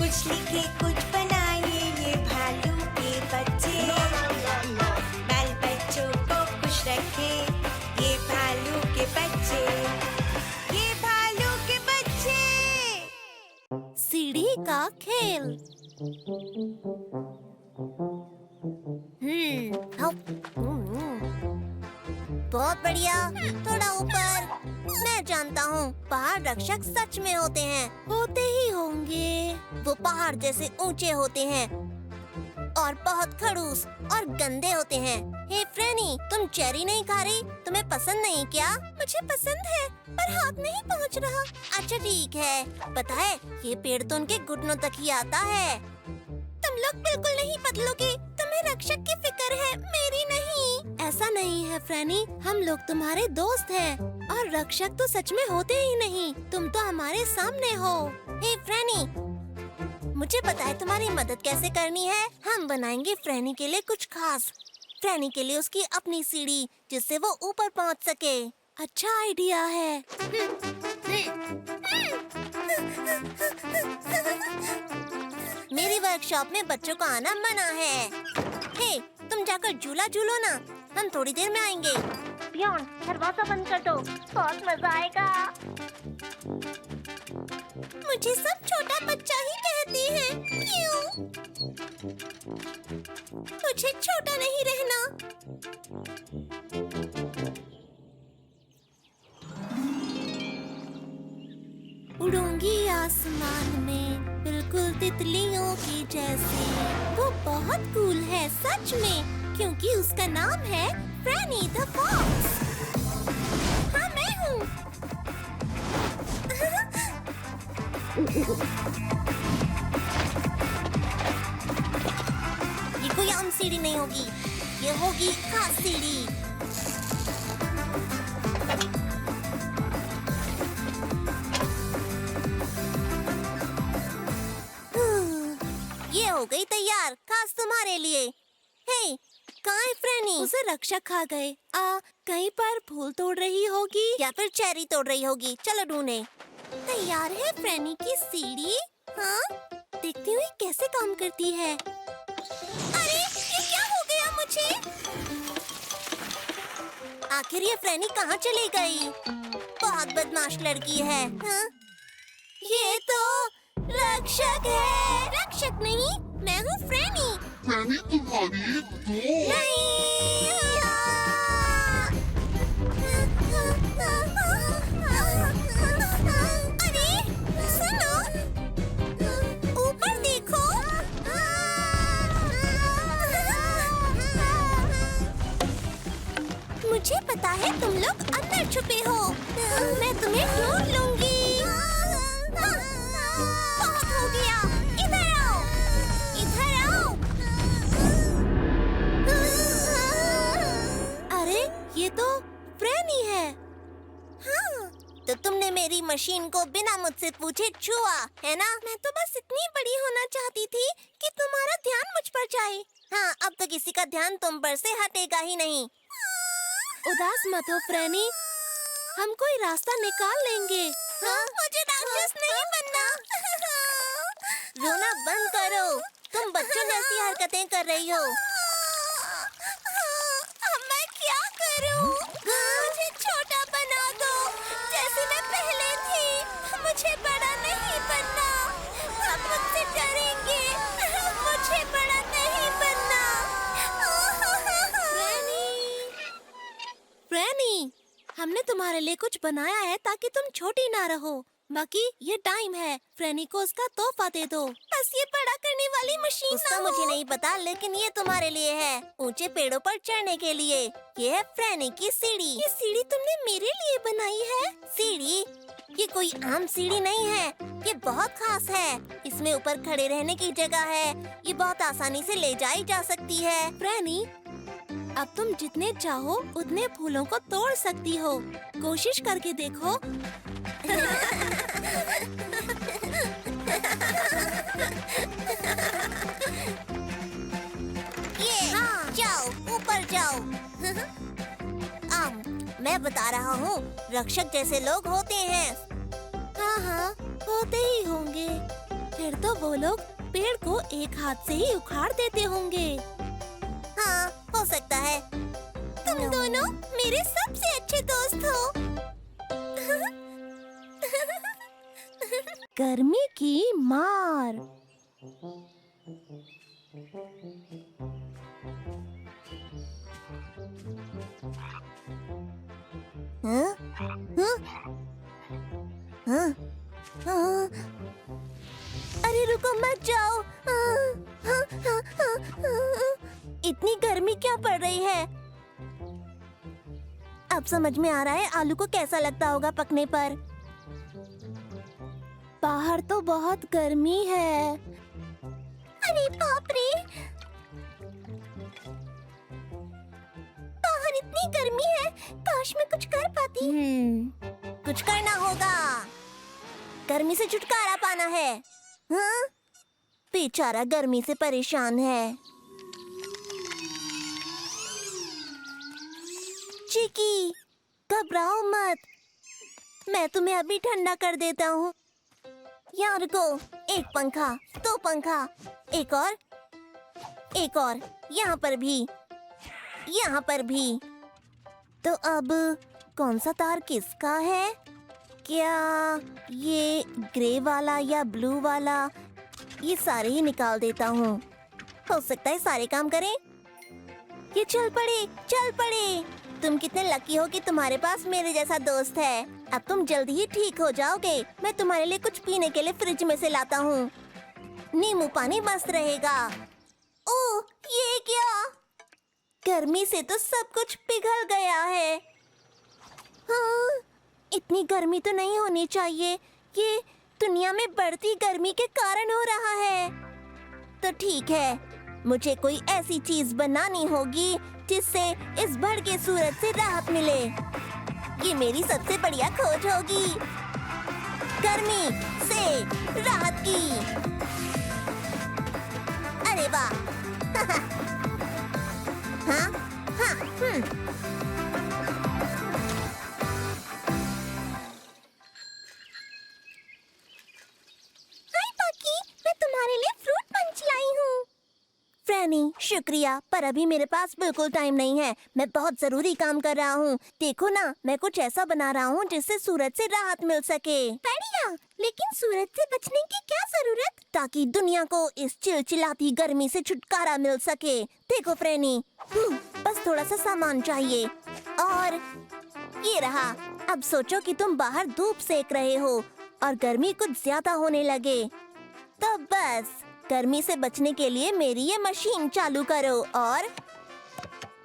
कुछ लिखे कुछ बनाए ये भालू के बच्चे। बाल बच्चों को खुश रखे ये भालू के बच्चे। ये भालू के बच्चे। सीढ़ी का खेल। बहुत बढ़िया। थोड़ा ऊपर। मैं जानता हूँ पहाड़ रक्षक सच में होते हैं। होते ही होंगे। वो पहाड़ जैसे ऊंचे होते हैं और बहुत खड़ूस और गंदे होते हैं। हे फ्रेनी, तुम चेरी नहीं खा रही? तुम्हें पसंद नहीं क्या? मुझे पसंद है पर हाथ नहीं पहुँच रहा। अच्छा ठीक है। पता है ये पेड़ तो उनके घुटनों तक ही आता है। तुम लोग बिल्कुल नहीं बदलोगे। तुम्हें रक्षक की फिक्र है, मेरी नहीं। ऐसा नहीं है फ्रेनी, हम लोग तुम्हारे दोस्त हैं और रक्षक तो सच में होते ही नहीं। तुम तो हमारे सामने हो। हे फ्रेनी, मुझे पता है तुम्हारी मदद कैसे करनी है। हम बनाएंगे फ्रेनी के लिए कुछ खास। फ्रेनी के लिए उसकी अपनी सीढ़ी जिससे वो ऊपर पहुंच सके। अच्छा आइडिया है। मेरी वर्कशॉप में बच्चों को आना मना है। हे, तुम जाकर झूला झूलो ना, हम थोड़ी देर में आएंगे। पियोन, दरवाजा बंद कर दो, बहुत मजा आएगा। मुझे सब छोटा बच्चा ही कहती है, क्यों? मुझे छोटा नहीं रहना। उड़ूंगी आसमान में बिल्कुल तितलियों की जैसे। वो बहुत कूल है सच में, क्योंकि उसका नाम है फ्रेनी द फॉक्स। हाँ मैं हूँ। ये कोई आम सीढ़ी नहीं होगी, ये होगी खास सीढ़ी। ये हो गई तैयार, खास तुम्हारे लिए। हे, कहाँ है फ्रेनी? उसे रक्षक खा गए। कहीं पर फूल तोड़ रही होगी या फिर चेरी तोड़ रही होगी। चलो ढूंढे। तैयार है फ्रेनी की सीढ़ी। हाँ, देखती हुई कैसे काम करती है। अरे, ये क्या हो गया मुझे? आखिर ये फ्रेनी कहाँ चली गई? बहुत बदमाश लड़की है। हाँ? ये तो रक्षक है। रक्षक नहीं, मैं हूँ फ्रेनी। फ्रेनी तुम्हारी दोस्त। नहीं। अरे सुनो, ऊपर देखो। मुझे पता है तुम लोग अंदर छुपे हो। मैं तुम्हें ढूंढ लूंगी। बहुत हो गया, इधर आओ, इधर आओ। अरे ये तो फ्रेनी है। हाँ, तो तुमने मेरी मशीन को बिना मुझसे पूछे छुआ है ना? मैं तो बस इतनी बड़ी होना चाहती थी कि तुम्हारा ध्यान मुझ पर जाए। हाँ, अब तो किसी का ध्यान तुम पर से हटेगा ही नहीं। उदास मत हो फ्रेनी, हम कोई रास्ता निकाल लेंगे। हाँ? मुझे राक्षस नहीं बनना। रोना बंद करो, तुम बच्चों जैसी हरकतें कर रही हो। अब मैं क्या करूं? मुझे छोटा बना दो, जैसे मैं पहले थी। मुझे बड़ा नहीं बनना। सब मुझसे डरेंगे। मुझे बड़ा नहीं बनना। फ्रेनी, हमने तुम्हारे लिए कुछ बनाया है ताकि तुम छोटी ना रहो। बाकी ये टाइम है, फ्रेनी को उसका तोहफा दे दो। बस ये बड़ा करने वाली मशीन उसका मुझे नहीं पता, लेकिन ये तुम्हारे लिए है, ऊंचे पेड़ों पर चढ़ने के लिए। ये है फ्रेनी की सीढ़ी। ये सीढ़ी तुमने मेरे लिए बनाई है? सीढ़ी? ये कोई आम सीढ़ी नहीं है, ये बहुत खास है। इसमें ऊपर खड़े रहने की जगह है। ये बहुत आसानी से ले जाई जा सकती है। फ्रेनी, अब तुम जितने चाहो उतने फूलों को तोड़ सकती हो। कोशिश करके देखो। ये हाँ, जाओ ऊपर जाओ। मैं बता रहा हूँ, रक्षक जैसे लोग होते हैं। हाँ हाँ, होते ही होंगे। फिर तो वो लोग पेड़ को एक हाथ से ही उखाड़ देते होंगे। हाँ, हो सकता है। तुम दोनों मेरे सबसे अच्छे दोस्त हो। गर्मी की मार। हाँ? हाँ? हाँ? हाँ? अरे रुको, मत जाओ। इतनी गर्मी क्या पड़ रही है? अब समझ में आ रहा है आलू को कैसा लगता होगा पकने पर। बाहर तो बहुत गर्मी है। अरे बाप रे, बाहर इतनी गर्मी है, काश मैं कुछ कर पाती। कुछ करना होगा, गर्मी से छुटकारा पाना है। हाँ? बेचारा गर्मी से परेशान है। चिकी, घबराओ मत, मैं तुम्हें अभी ठंडा कर देता हूँ। यहाँ रुको, एक पंखा, दो पंखा, एक और, यहाँ पर भी, यहाँ पर भी। तो अब कौन सा तार किसका है? क्या ये ग्रे वाला या ब्लू वाला? ये सारे ही निकाल देता हूँ, हो सकता है सारे काम करें। ये चल पड़े। तुम कितने लकी हो कि तुम्हारे पास मेरे जैसा दोस्त है। अब तुम जल्दी ही ठीक हो जाओगे। मैं तुम्हारे लिए कुछ पीने के लिए फ्रिज में से लाता हूँ। नींबू पानी मस्त रहेगा। ओह, ये क्या? गर्मी से तो सब कुछ पिघल गया है। हाँ, इतनी गर्मी तो नहीं होनी चाहिए। ये दुनिया में बढ़ती गर्मी के कारण हो रहा है। तो ठीक है, मुझे कोई ऐसी चीज बनानी होगी जिससे इस भड़के सूरज से राहत मिले। ये मेरी सबसे बढ़िया खोज होगी, गर्मी से राहत की। अरे वाह! हाँ, हाँ, हाय पाकी, मैं तुम्हारे लिए फ्रूट पंच लाई हूँ। फ्रैनी, शुक्रिया, पर अभी मेरे पास बिल्कुल टाइम नहीं है। मैं बहुत जरूरी काम कर रहा हूँ। देखो ना, मैं कुछ ऐसा बना रहा हूँ जिससे सूरज से राहत मिल सके। बढ़िया, लेकिन सूरज से बचने की क्या जरूरत? ताकि दुनिया को इस चिलचिलाती गर्मी से छुटकारा मिल सके। देखो फ्रैनी, बस थोड़ा सा सामान चाहिए और ये रहा। अब सोचो कि तुम बाहर धूप सेक रहे हो और गर्मी कुछ ज्यादा होने लगे, तो बस गर्मी से बचने के लिए मेरी ये मशीन चालू करो और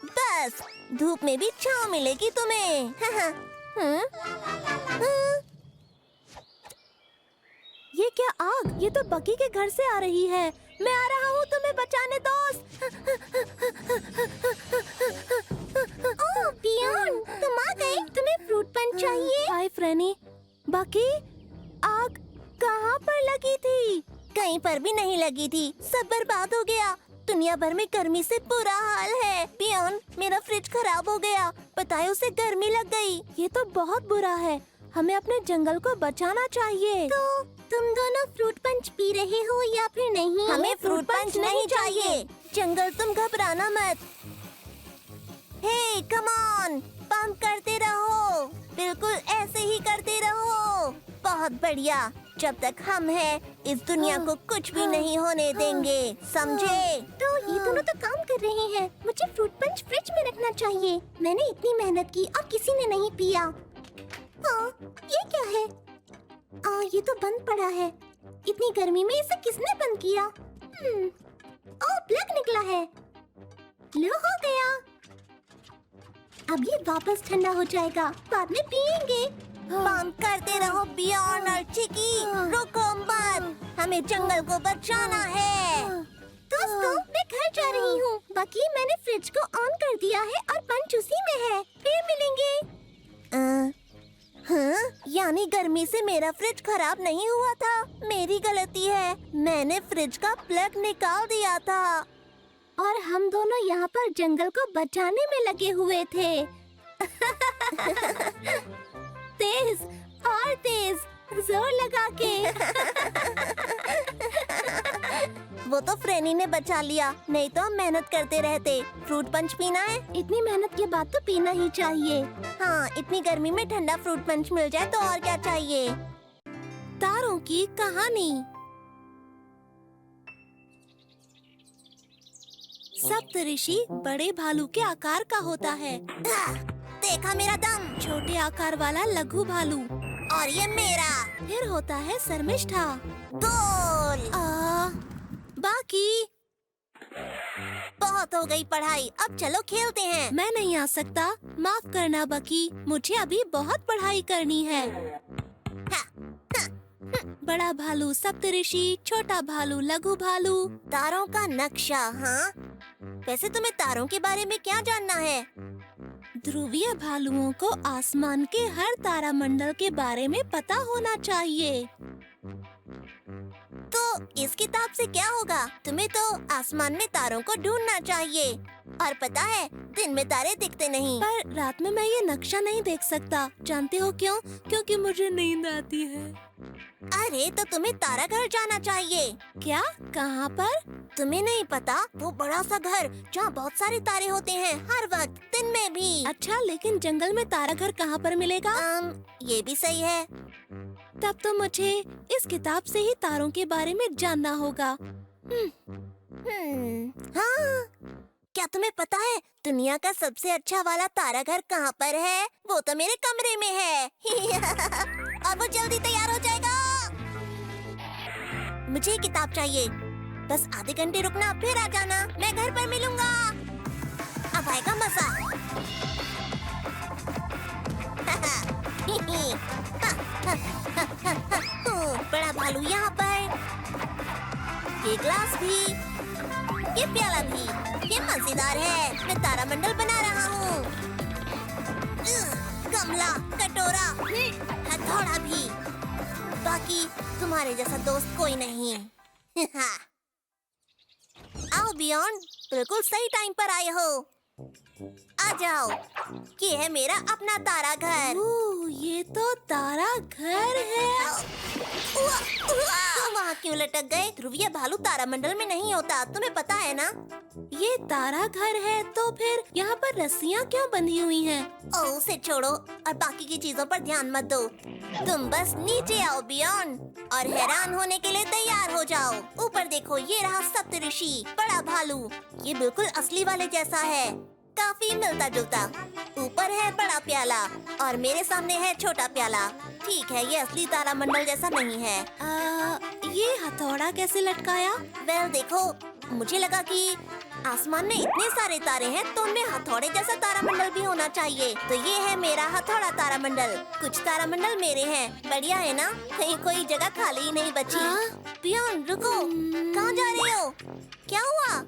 बस धूप में भी छांव मिलेगी तुम्हें। ये क्या आग? ये तो बकी के घर से आ रही है। मैं आ रहा हूँ तुम्हें बचाने, दोस्त। ओह पियोन, तुम आ गए। तुम्हें फ्रूट पंच चाहिए? हाय फ्रैनी। बकी, आग कहाँ पर लगी थी? कहीं पर भी नहीं लगी थी, सब बर्बाद हो गया। दुनिया भर में गर्मी से बुरा हाल है। पियोन, मेरा फ्रिज खराब हो गया, पता है उसे गर्मी लग गई। ये तो बहुत बुरा है, हमें अपने जंगल को बचाना चाहिए। तो तुम दोनों फ्रूट पंच पी रहे हो या फिर नहीं? हमें फ्रूट पंच नहीं चाहिए। जंगल, तुम घबराना मत। हे कम ऑन, पंप करते रहो, बिल्कुल ऐसे ही करते रहो। बहुत बढ़िया, जब तक हम हैं, इस दुनिया को कुछ भी नहीं होने देंगे, समझे? तो ये दोनों तो काम कर रहे हैं। मुझे फ्रूट पंच फ्रिज में रखना चाहिए। मैंने इतनी मेहनत की और किसी ने नहीं पिया। ये क्या है? ये तो बंद पड़ा है। इतनी गर्मी में इसे किसने बंद किया? प्लग निकला है। लो, हो गया। अब ये वापस ठंडा हो जाएगा, बाद में पिएंगे। पंप करते रहो बियॉन और चिकी, रुको मत, हमें जंगल को बचाना है। दोस्तों, मैं घर जा रही हूँ। बाकी मैंने फ्रिज को ऑन कर दिया है और पंच उसी में है। फिर मिलेंगे। हाँ, यानी गर्मी से मेरा फ्रिज खराब नहीं हुआ था। मेरी गलती है, मैंने फ्रिज का प्लग निकाल दिया था और हम दोनों यहाँ पर जंगल को बचाने में लगे हुए थे। तेज और तेज, जोर लगा के। तो फ्रेनी ने बचा लिया, नहीं तो हम मेहनत करते रहते। फ्रूट पंच पीना है? इतनी मेहनत के बाद तो पीना ही चाहिए। हाँ, इतनी गर्मी में ठंडा फ्रूट पंच मिल जाए तो और क्या चाहिए। तारों की कहानी। सप्तऋषि बड़े भालू के आकार का होता है। देखा मेरा दम। छोटे आकार वाला लघु भालू। और ये मेरा। फिर होता है शर्मिष्ठा। गोल। बाकी बहुत हो गई पढ़ाई, अब चलो खेलते हैं। मैं नहीं आ सकता, माफ करना बकी, मुझे अभी बहुत पढ़ाई करनी है। बड़ा भालू सप्तऋषि, छोटा भालू लघु भालू। तारों का नक्शा। हाँ, वैसे तुम्हें तारों के बारे में क्या जानना है? ध्रुवीय भालुओं को आसमान के हर तारामंडल के बारे में पता होना चाहिए। तो इस किताब से क्या होगा? तुम्हें तो आसमान में तारों को ढूंढना चाहिए। और पता है, दिन में तारे दिखते नहीं। पर रात में मैं ये नक्शा नहीं देख सकता। जानते हो क्यों? क्योंकि मुझे नींद आती है। अरे तो तुम्हें तारा घर जाना चाहिए। क्या? कहाँ पर? तुम्हें नहीं पता? वो बड़ा सा घर जहाँ बहुत सारे तारे होते हैं हर वक्त, दिन में भी। अच्छा, लेकिन जंगल में तारा घर कहाँ पर मिलेगा? ये भी सही है। तब तो मुझे इस किताब से ही तारों के बारे में जानना होगा। हाँ, क्या तुम्हें पता है दुनिया का सबसे अच्छा वाला तारा घर कहाँ पर है? वो तो मेरे कमरे में है। और वो जल्दी तैयार हो जाएगा। मुझे किताब चाहिए। बस आधे घंटे रुकना, फिर आ जाना। मैं घर पर मिलूंगा। अब आएगा मजा। बड़ा भालू यहाँ पर। ये ग्लास भी, ये प्याला भी, ये मजेदार है। मैं तारामंडल बना रहा हूँ। गमला, कटोरा, हथौड़ा भी। बाकी तुम्हारे जैसा दोस्त कोई नहीं। आओ बियॉन्ड, बिल्कुल सही टाइम पर आए हो। आ जाओ, ये है मेरा अपना तारा घर। ये तो तारा घर है। तुम वहाँ क्यों लटक गए? ध्रुवीय भालू तारामंडल में नहीं होता, तुम्हें पता है ना? ये तारा घर है तो फिर यहाँ पर रस्सियाँ क्यों बंधी हुई हैं? ओह, उसे छोड़ो और बाकी की चीजों पर ध्यान मत दो। तुम बस नीचे आओ बियॉन्ड, और हैरान होने के लिए तैयार हो जाओ। ऊपर देखो, ये रहा सप्तऋषि, बड़ा भालू। ये बिल्कुल असली वाले जैसा है, काफी मिलता जुलता। ऊपर है बड़ा प्याला और मेरे सामने है छोटा प्याला। ठीक है, ये असली तारामंडल जैसा नहीं है। ये हथौड़ा कैसे लटकाया? वेल देखो, मुझे लगा कि आसमान में इतने सारे तारे हैं तो उनमें हथौड़े जैसा तारामंडल भी होना चाहिए। तो ये है मेरा हथौड़ा तारामंडल। कुछ तारामंडल मेरे हैं, बढ़िया है ना? कहीं कोई जगह खाली ही नहीं बची। पियोन रुको, कहाँ जा रहे हो? क्या हुआ?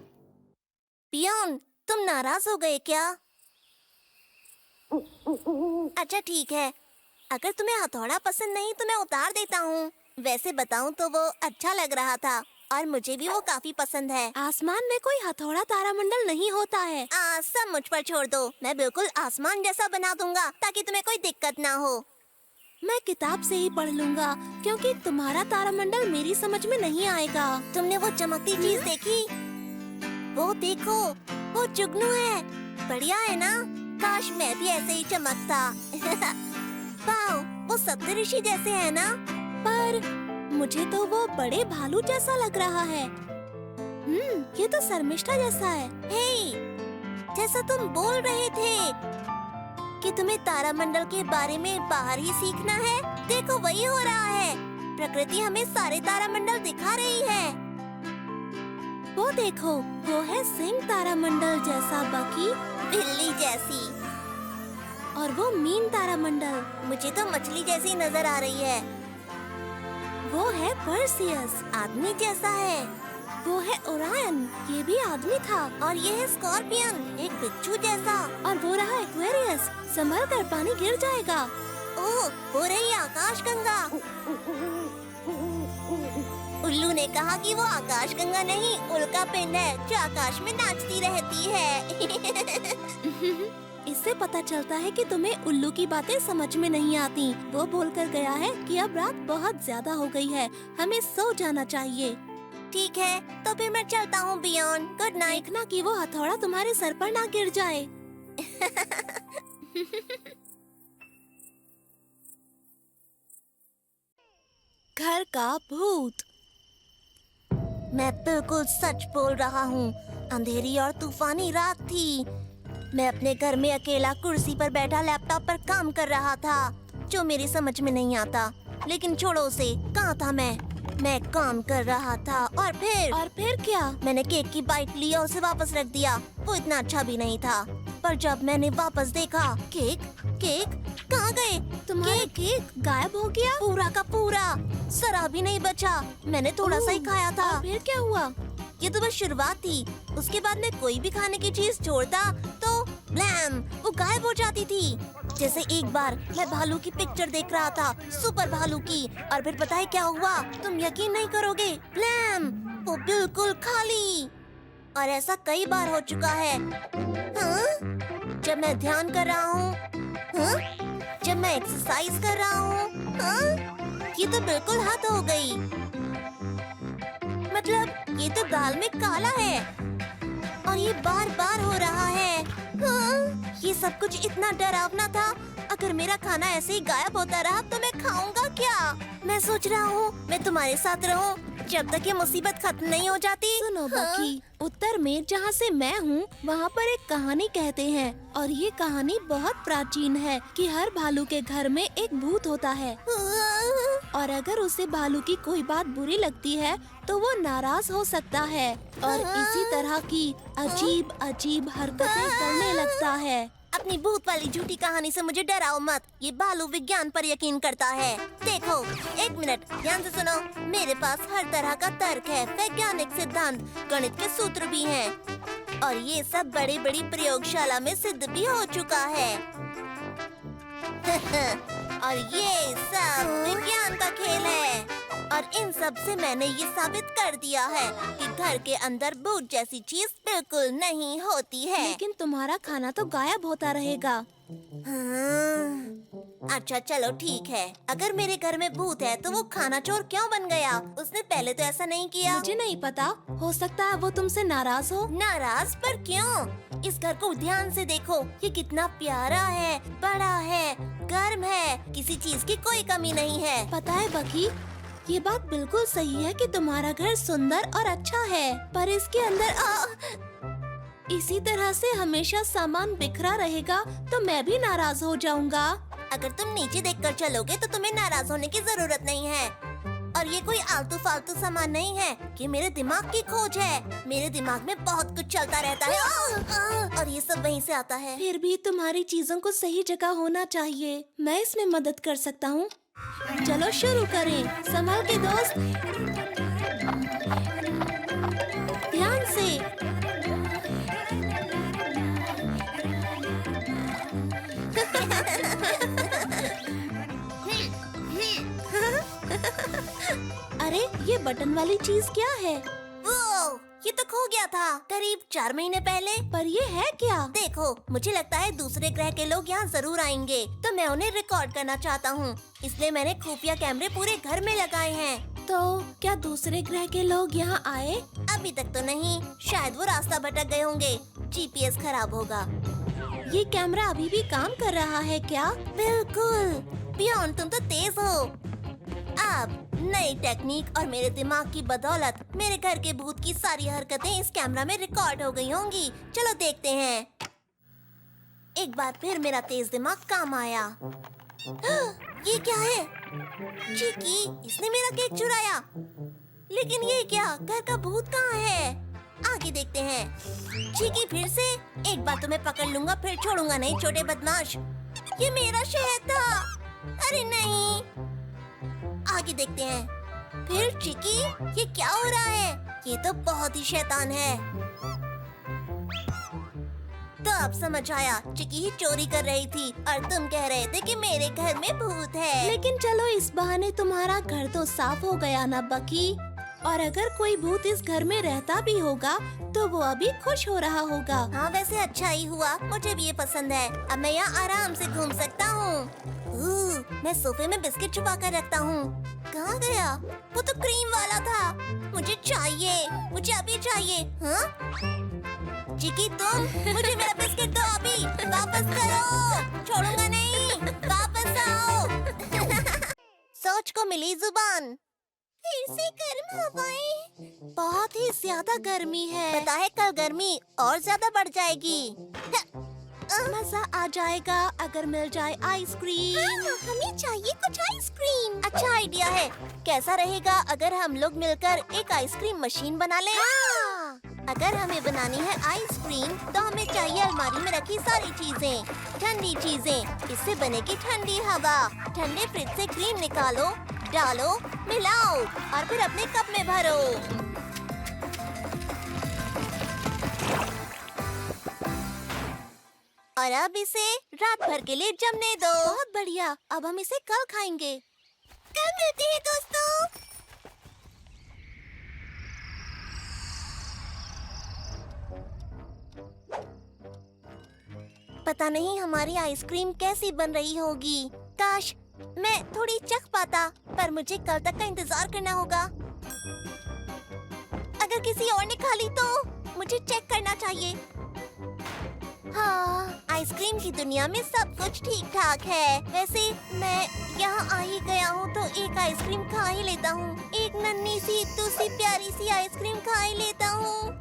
पियोन, तुम नाराज हो गए क्या? अच्छा ठीक है, अगर तुम्हें हथौड़ा पसंद नहीं तो मैं उतार देता हूँ। वैसे बताऊँ तो वो अच्छा लग रहा था और मुझे भी वो काफी पसंद है। आसमान में कोई हथौड़ा तारामंडल नहीं होता है। सब मुझ पर छोड़ दो, मैं बिल्कुल आसमान जैसा बना दूंगा ताकि तुम्हें कोई दिक्कत ना हो। मैं किताब से ही पढ़ लूंगा क्योंकि तुम्हारा तारामंडल मेरी समझ में नहीं आएगा। तुमने वो चमकती चीज देखी? वो देखो, वो जुगनू है। बढ़िया है ना? काश मैं भी ऐसे ही चमकता। वाओ, वो सप्तऋषि जैसे है ना? पर मुझे तो वो बड़े भालू जैसा लग रहा है। ये तो शर्मिष्ठा जैसा है। हे, जैसा तुम बोल रहे थे कि तुम्हें तारामंडल के बारे में बाहर ही सीखना है, देखो वही हो रहा है। प्रकृति हमें सारे तारामंडल दिखा रही है। वो देखो, वो है सिंह तारामंडल जैसा, बाकी बिल्ली जैसी। और वो मीन तारामंडल मुझे तो मछली जैसी नजर आ रही है। वो है पर्सियस, आदमी जैसा है। वो है ओरायन, ये भी आदमी था। और ये है स्कॉर्पियन, एक बिच्छू जैसा। और वो रहा एक्वेरियस, संभल कर पानी गिर जाएगा। ओह, हो रही आकाशगंगा। उल्लू ने कहा कि वो आकाशगंगा नहीं, उल्का पिंड है जो आकाश में नाचती रहती है। इससे पता चलता है कि तुम्हें उल्लू की बातें समझ में नहीं आती। वो बोलकर गया है कि अब रात बहुत ज्यादा हो गई है, हमें सो जाना चाहिए। ठीक है, तो फिर मैं चलता हूँ बियॉन्ड। Good night. देखना कि वो हथौड़ा तुम्हारे सर पर ना गिर जाए। घर का भूत। मैं बिल्कुल सच बोल रहा हूँ। अंधेरी और तूफानी रात थी। मैं अपने घर में अकेला कुर्सी पर बैठा लैपटॉप पर काम कर रहा था, जो मेरी समझ में नहीं आता। लेकिन छोड़ो उसे, कहाँ था मैं काम कर रहा था और फिर क्या? मैंने केक की बाइट ली और उसे वापस रख दिया। वो इतना अच्छा भी नहीं था। पर जब मैंने वापस देखा, केक कहाँ गए? तुम्हारा केक गायब हो गया? पूरा का पूरा, जरा भी नहीं बचा। मैंने थोड़ा सा ही खाया था। और फिर क्या हुआ? ये तो बस शुरुआत थी। उसके बाद मैं कोई भी खाने की चीज छोड़ता तो ब्लैम, वो गायब हो जाती थी। जैसे एक बार मैं भालू की पिक्चर देख रहा था, सुपर भालू की, और फिर पता है क्या हुआ? तुम यकीन नहीं करोगे, ब्लैम, वो बिल्कुल खाली। और ऐसा कई बार हो चुका है। हाँ? जब मैं ध्यान कर रहा हूँ, हाँ? जब मैं एक्सरसाइज कर रहा हूँ, हाँ? ये तो बिल्कुल हद हो गई। मतलब ये तो दाल में काला है और ये बार बार हो रहा है। हाँ? ये सब कुछ इतना डरावना था। अगर मेरा खाना ऐसे ही गायब होता रहा तो मैं खाऊंगा क्या? मैं सोच रहा हूँ मैं तुम्हारे साथ रहूँ जब तक ये मुसीबत खत्म नहीं हो जाती। सुनो बकी, उत्तर में जहाँ से मैं हूँ वहाँ पर एक कहानी कहते हैं, और ये कहानी बहुत प्राचीन है कि हर भालू के घर में एक भूत होता है, और अगर उसे भालू की कोई बात बुरी लगती है तो वो नाराज हो सकता है और इसी तरह की अजीब अजीब हरकतें करने लगता है। अपनी भूत वाली झूठी कहानी से मुझे डराओ मत। ये भालू विज्ञान पर यकीन करता है। देखो, एक मिनट ध्यान से सुनो। मेरे पास हर तरह का तर्क है, वैज्ञानिक सिद्धांत, गणित के सूत्र भी हैं, और ये सब बड़ी बड़ी प्रयोगशाला में सिद्ध भी हो चुका है। और ये सब विज्ञान का खेल है, और इन सब से मैंने ये साबित कर दिया है कि घर के अंदर भूत जैसी चीज बिल्कुल नहीं होती है। लेकिन तुम्हारा खाना तो गायब होता रहेगा। हाँ। अच्छा चलो ठीक है, अगर मेरे घर में भूत है तो वो खाना चोर क्यों बन गया? उसने पहले तो ऐसा नहीं किया। मुझे नहीं पता, हो सकता है वो तुमसे नाराज हो। नाराज? पर क्यों? इस घर को ध्यान से देखो, ये कितना प्यारा है, बड़ा है, गर्म है, किसी चीज की कोई कमी नहीं है। पता है बकी, ये बात बिल्कुल सही है कि तुम्हारा घर सुंदर और अच्छा है, पर इसके अंदर इसी तरह से हमेशा सामान बिखरा रहेगा तो मैं भी नाराज हो जाऊंगा। अगर तुम नीचे देखकर चलोगे तो तुम्हें नाराज होने की जरूरत नहीं है। और ये कोई आलतू फालतू सामान नहीं है, कि मेरे दिमाग की खोज है। मेरे दिमाग में बहुत कुछ चलता रहता है और ये सब वहीं से आता है। फिर भी तुम्हारी चीजों को सही जगह होना चाहिए। मैं इसमें मदद कर सकता हूँ। चलो शुरू करें। संभल के दोस्त, ध्यान से। अरे ये बटन वाली चीज क्या है? वो ये तो खो गया था करीब 4 महीने पहले। पर ये है क्या? देखो, मुझे लगता है दूसरे ग्रह के लोग यहाँ जरूर आएंगे, तो मैं उन्हें रिकॉर्ड करना चाहता हूँ। इसलिए मैंने खुफिया कैमरे पूरे घर में लगाए हैं। तो क्या दूसरे ग्रह के लोग यहाँ आए? अभी तक तो नहीं, शायद वो रास्ता भटक गए होंगे। जीपीएस खराब होगा। ये कैमरा अभी भी काम कर रहा है क्या? बिल्कुल। बियॉन्ड, तुम तो तेज हो। अब नई टेक्निक और मेरे दिमाग की बदौलत मेरे घर के भूत की सारी हरकतें इस कैमरा में रिकॉर्ड हो गई होंगी। चलो देखते हैं। एक बार फिर मेरा तेज दिमाग काम आया। ये क्या है? चिकी, इसने मेरा केक चुराया। लेकिन ये क्या? घर का भूत कहाँ है? आगे देखते हैं। चिकी, फिर से एक बार तुम्हें पकड़ लूंगा, फिर छोड़ूंगा नहीं, छोटे बदमाश। ये मेरा शहद था। अरे नहीं। आगे देखते हैं। फिर चिकी, ये क्या हो रहा है? ये तो बहुत ही शैतान है। तो अब समझ आया, चिकी ही चोरी कर रही थी और तुम कह रहे थे कि मेरे घर में भूत है। लेकिन चलो, इस बहाने तुम्हारा घर तो साफ हो गया ना बकी। और अगर कोई भूत इस घर में रहता भी होगा तो वो अभी खुश हो रहा होगा। हाँ, वैसे अच्छा ही हुआ, मुझे भी ये पसंद है। अब मैं यहाँ आराम से घूम सकता हूँ। मैं सोफे में बिस्किट छुपा कर रखता हूँ। कहाँ गया? वो तो क्रीम वाला था। मुझे चाहिए, मुझे अभी चाहिए। हाँ? चिकी तुम, मुझे मेरा बिस्किट दो अभी। वापस करो, छोड़ूंगा नहीं। वापस आओ। सोच को मिली जुबान। फिर से गर्म हवाएं। बहुत ही ज्यादा गर्मी है। पता है कल गर्मी और ज्यादा बढ़ जाएगी। मजा आ जाएगा अगर मिल जाए आइसक्रीम। हमें चाहिए कुछ आइसक्रीम। अच्छा आइडिया है। कैसा रहेगा अगर हम लोग मिलकर एक आइसक्रीम मशीन बना लें? हाँ। अगर हमें बनानी है आइसक्रीम तो हमें चाहिए अलमारी में रखी सारी चीजें, ठंडी चीजें। इससे बनेगी ठंडी हवा। ठंडे फ्रिज से क्रीम निकालो, डालो, मिलाओ और फिर अपने कप में भरो। और अब इसे रात भर के लिए जमने दो। बहुत बढ़िया। अब हम इसे कल खाएंगे। कल मिलते हैं दोस्तों। पता नहीं हमारी आइसक्रीम कैसी बन रही होगी। काश मैं थोड़ी चख पाता, पर मुझे कल तक का इंतजार करना होगा। अगर किसी और ने खा ली तो मुझे चेक करना चाहिए। हाँ, आइसक्रीम की दुनिया में सब कुछ ठीक ठाक है। वैसे मैं यहाँ आ ही गया हूँ तो एक आइसक्रीम खा ही लेता हूँ। एक नन्ही सी दूसरी प्यारी सी आइसक्रीम खा ही लेता हूँ।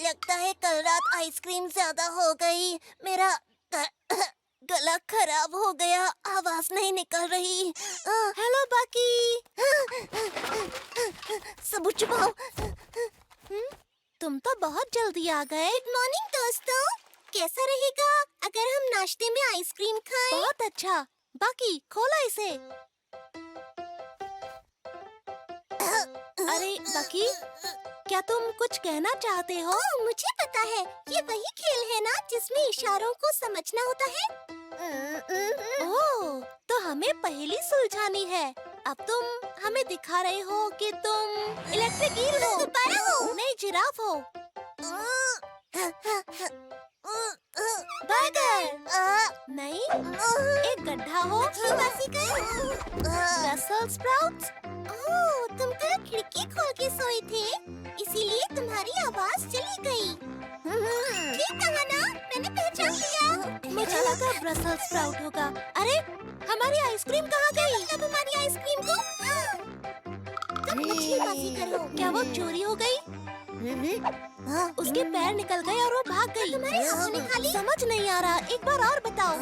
लगता है कल रात आइसक्रीम ज्यादा हो गई। मेरा गला खराब हो गया, आवाज नहीं निकल रही। हेलो बाकी। सब छुपाओ। तुम तो बहुत जल्दी आ गए। गुड मॉर्निंग दोस्तों। कैसा रहेगा अगर हम नाश्ते में आइसक्रीम खाएं? बहुत अच्छा। बाकी खोलो इसे। अरे बाकी, क्या तुम कुछ कहना चाहते हो? मुझे पता है, ये वही खेल है ना जिसमें इशारों को समझना होता है। ओह, तो हमें पहेली सुलझानी है। अब तुम हमें दिखा रहे हो कि तुम इलेक्ट्रिक ईल हो, नहीं जिराफ हो। बर्गर नहीं, एक गड्ढा हो। Brussel sprouts. तुम कल खिड़की खोल के सोए थे, इसीलिए तुम्हारी आवाज चली गई। ठीक कहा ना, मैंने पहचान लिया। मुझे लगा ब्रसेल स्प्राउट होगा। अरे हमारी आइसक्रीम कहाँ गई? अब हमारी आइसक्रीम को तुम मछलीबाजी करो। क्या वो चोरी हो गई? उसके पैर निकल गए और वो भाग गई। तुम्हारे हाथों ने खा ली? समझ नहीं आ रहा, एक बार और बताओ।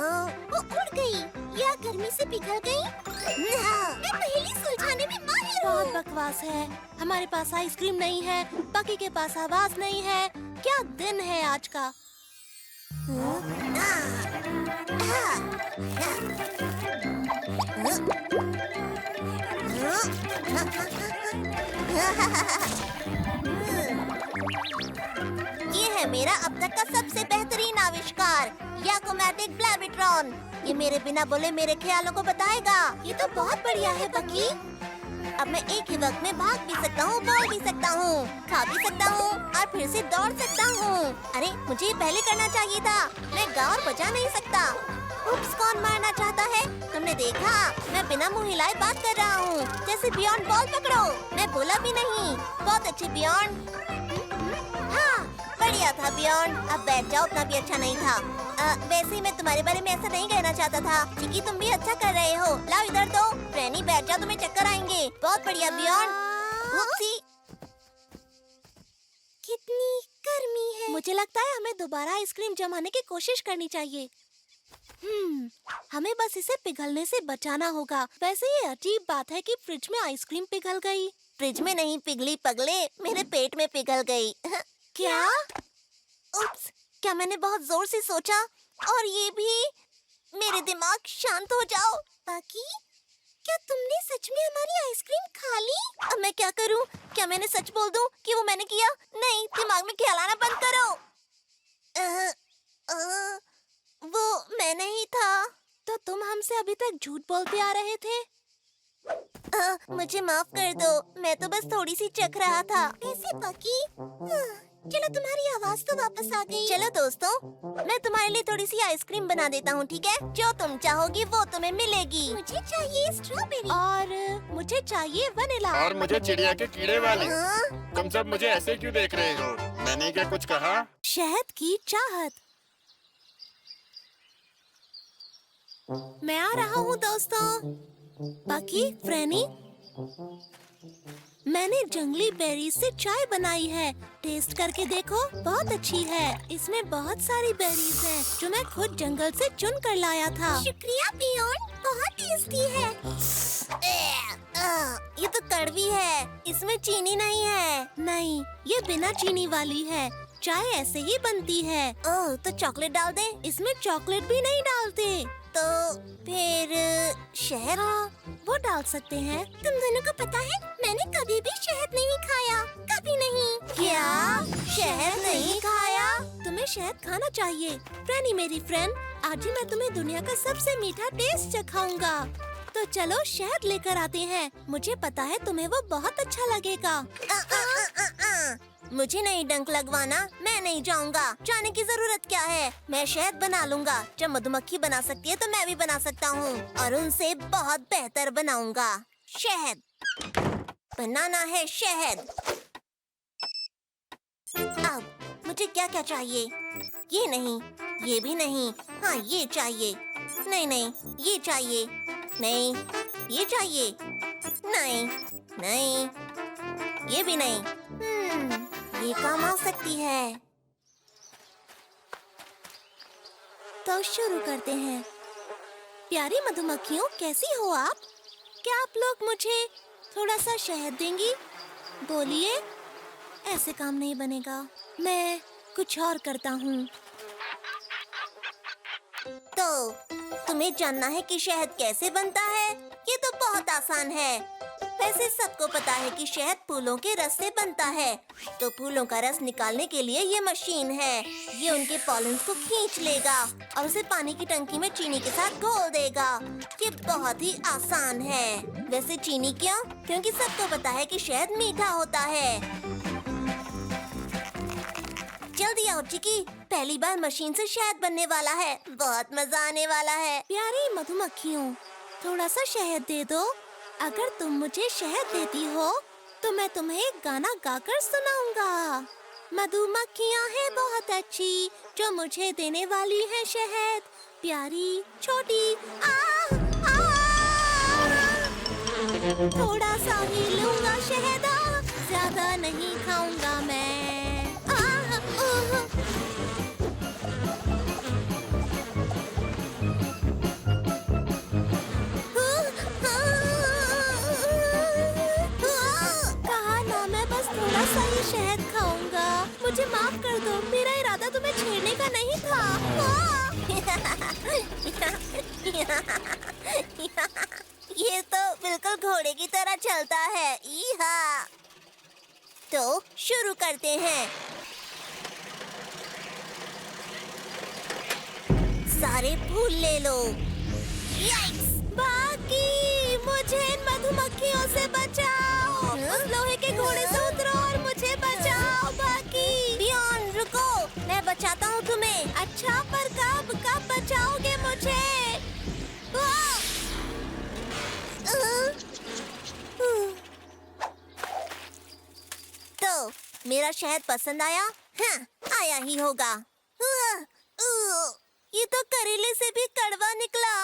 वो उड़ गई या गर्मी से पिघल गई? मैं पहेली सुलझाने में माहिर बहुत हूँ। बकवास है। हमारे पास आइसक्रीम नहीं है, बाकी के पास आवाज नहीं है। क्या दिन है आज का? ये है मेरा अब तक का सबसे बेहतरीन आविष्कार, याकोमैटिक ब्लैविट्रॉन। ये मेरे बिना बोले मेरे ख्यालों को बताएगा। ये तो बहुत बढ़िया है बकी। अब मैं एक ही वक्त में भाग भी सकता हूँ, बोल भी सकता हूँ, खा भी सकता हूँ और फिर से दौड़ सकता हूँ। अरे मुझे ये पहले करना चाहिए था। मैं गा और बजा नहीं सकता। उप्स, कौन मारना चाहता है? तुमने देखा, मैं बिना मुंह हिलाए बात कर रहा हूँ, जैसे बियॉन्ड बॉल पकड़ो। मैं बोला भी नहीं। बहुत अच्छे बियॉन्ड। हाँ, बढ़िया था बियॉन्ड। अब बैठ जाओ, उतना भी अच्छा नहीं था। वैसे मैं तुम्हारे बारे में ऐसा नहीं कहना चाहता था। चिकी तुम भी अच्छा कर रहे हो। लाओ इधर दो। फ्रेनी बैठ जाओ, तुम्हें चक्कर आएंगे। बहुत बढ़िया बियॉन्ड। उपसी। कितनी गर्मी है। मुझे लगता है हमें दोबारा आइसक्रीम जमाने की कोशिश करनी चाहिए। हमें बस इसे पिघलने से बचाना होगा। वैसे ये अजीब बात है कि फ्रिज में आइसक्रीम पिघल गई। फ्रिज में नहीं पिघली पगले, मेरे पेट में पिघल गई। क्या? उप्स, क्या मैंने बहुत जोर से सोचा? और ये भी। मेरे दिमाग शांत हो जाओ। बाकी, क्या तुमने सच में हमारी आइसक्रीम खा ली? अब मैं क्या करूं? क्या मैंने सच बोल दूं कि वो मैंने किया? नहीं, दिमाग में ख्याल आना बंद करो। वो मैं नहीं था। तो तुम हमसे अभी तक झूठ बोलते आ रहे थे? मुझे माफ कर दो, मैं तो बस थोड़ी सी चख रहा था। कैसे पकी? चलो तुम्हारी आवाज तो वापस आ गई। चलो दोस्तों, मैं तुम्हारे लिए थोड़ी सी आइसक्रीम बना देता हूँ, ठीक है? जो तुम चाहोगी वो तुम्हें मिलेगी। मुझे चाहिए स्ट्रॉबेरी और मुझे चाहिए वनीला। और मुझे चिड़िया के कीड़े वाली। हाँ? तुम सब मुझे ऐसे क्यों देख रहे हो? मैंने क्या कुछ कहा? शहद की चाहत। मैं आ रहा हूँ दोस्तों। पकी, फ्रेनी, मैंने जंगली बेरीज से चाय बनाई है। टेस्ट करके देखो, बहुत अच्छी है। इसमें बहुत सारी बेरीज हैं जो मैं खुद जंगल से चुन कर लाया था। शुक्रिया पियोन, बहुत टेस्टी है। ये तो कड़वी है, इसमें चीनी नहीं है। नहीं, ये बिना चीनी वाली है। चाय ऐसे ही बनती है। ओह, तो चॉकलेट डाल दे। इसमें चॉकलेट भी नहीं डालते। तो फिर शहद? हाँ, वो डाल सकते हैं। तुम दोनों को पता है, मैंने कभी भी शहद नहीं खाया, कभी नहीं। क्या? शहद नहीं खाया? तुम्हें शहद खाना चाहिए। फ्रेनी मेरी फ्रेंड, आज ही मैं तुम्हें दुनिया का सबसे मीठा टेस्ट चखाऊंगा। तो चलो शहद लेकर आते हैं। मुझे पता है तुम्हें वो बहुत अच्छा लगेगा। मुझे नहीं डंक लगवाना, मैं नहीं जाऊंगा। जाने की जरूरत क्या है? मैं शहद बना लूंगा। जब मधुमक्खी बना सकती है तो मैं भी बना सकता हूँ, और उनसे बहुत बेहतर बनाऊंगा। शहद बनाना है, शहद। अब मुझे क्या क्या चाहिए? ये नहीं, ये भी नहीं। हाँ, ये चाहिए। नहीं नहीं, ये चाहिए। नहीं, ये चाहिए। नहीं नहीं, ये भी नहीं। ये काम आ सकती है। तो शुरू करते हैं। प्यारी मधुमक्खियों, कैसी हो आप? क्या आप लोग मुझे थोड़ा सा शहद देंगी? बोलिए। ऐसे काम नहीं बनेगा, मैं कुछ और करता हूँ। तो तुम्हें जानना है कि शहद कैसे बनता है? ये तो बहुत आसान है। वैसे सबको पता है कि शहद फूलों के रस से बनता है। तो फूलों का रस निकालने के लिए ये मशीन है। ये उनके पॉलन को खींच लेगा और उसे पानी की टंकी में चीनी के साथ घोल देगा। ये बहुत ही आसान है। वैसे चीनी क्यों? क्योंकि सबको पता है कि शहद मीठा होता है। जल्दी आओ चिकी, पहली बार मशीन से शहद बनने वाला है। बहुत मजा आने वाला है। प्यारी मधुमक्खियों, थोड़ा सा शहद दे दो। अगर तुम मुझे शहद देती हो तो मैं तुम्हें एक गाना गाकर सुनाऊंगा। मधुमक्खियाँ हैं बहुत अच्छी जो मुझे देने वाली है शहद। प्यारी छोटी थोड़ा सा ही लूंगा शहद, ज्यादा नहीं खाऊंगा मैं। शहद खाऊंगा। मुझे माफ कर दो, मेरा इरादा तुम्हें छेड़ने का नहीं था। ये तो बिल्कुल घोड़े की तरह चलता है। इहा। तो शुरू करते हैं। सारे फूल ले लो। बाकी मुझे इन मधुमक्खियों से बचाओ। उस लोहे के घोड़े से उतरो और मुझे बचाओ। बाकी पियोन रुको, मैं बचाता हूँ तुम्हें। अच्छा, पर कब बचाओगे मुझे? तो मेरा शहद पसंद आया? हाँ, आया ही होगा। ये तो करेले से भी कड़वा निकला।